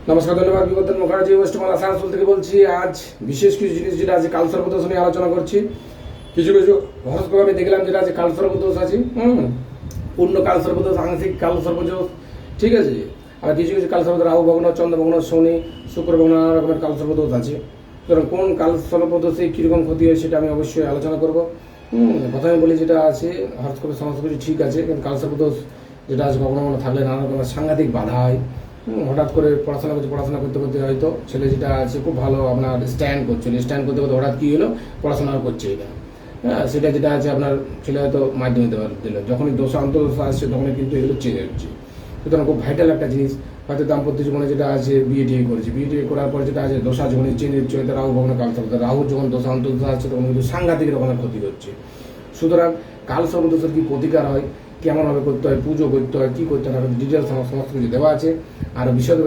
নমস্কার, ধন্যবাদ। বিবর্তন মুখার্জি ওয়েস্টবেঙ্গল আসানসোল থেকে বলছি। আজ বিশেষ কিছু জিনিস যেটা আছে কালসর্পদোষ নিয়ে আলোচনা করছি। কিছু কিছু হরস্কোপ আমি দেখলাম যেটা আছে কালসর্পদোষ আছে, পূর্ণ কালসর্পদোষ, আংশিক কালসর্পদোষ, ঠিক আছে। আর কিছু কিছু কালসর্পদোষ রাহু ভগ্ন, চন্দ্র ভগ্ন, শনি, শুক্র ভগ্ন, নানা রকমের কালসর্পদোষ আছে। সুতরাং কোন কালসর্পদোষে কীরকম ক্ষতি হয় সেটা আমি অবশ্যই আলোচনা করবো। প্রথমে বলি যেটা আছে হরস্কোপের সমস্ত কিছু ঠিক আছে, কিন্তু কালসর্পদোষ যেটা আছে কখনো কখনো থাকলে নানা রকমের সাংঘাতিক বাধা হয়। হঠাৎ করে পড়াশোনা করতে করতে হয়তো ছেলে যেটা আছে খুব ভালো আপনার স্ট্যান্ড করছিল, স্ট্যান্ড করতে করতে হঠাৎ কী হলো, পড়াশোনা করছেই না। হ্যাঁ, সেটা যেটা আছে আপনার ছেলে হয়তো মাধ্যমিক দিল, যখনই দোষা অন্তর্দোষা আসছে তখনই কিন্তু এগুলো চেঞ্জ হচ্ছে। সুতরাং খুব ভাইটাল একটা জিনিস। হয়তো দাম্পত্য জীবনে যেটা আছে বিয়ে করেছে, বিয়ে করার পর যেটা আছে দোষা যখন চেঞ্জ হচ্ছে, হয়তো রাহু ভগ্ন কালসর্পদোষ, রাহু যখন দোষা অন্তর্দোষা আসছে তখন কিন্তু সাংঘাতিক রকমের ক্ষতি হচ্ছে। সুতরাং কালসর্পদোষের কি প্রতিকার হয়, কেমনভাবে করতে হয়, পুজো করতে হয়, কী করতে হয়, ডিটেলস সমস্ত কিছু দেওয়া আছে। আর বিশদ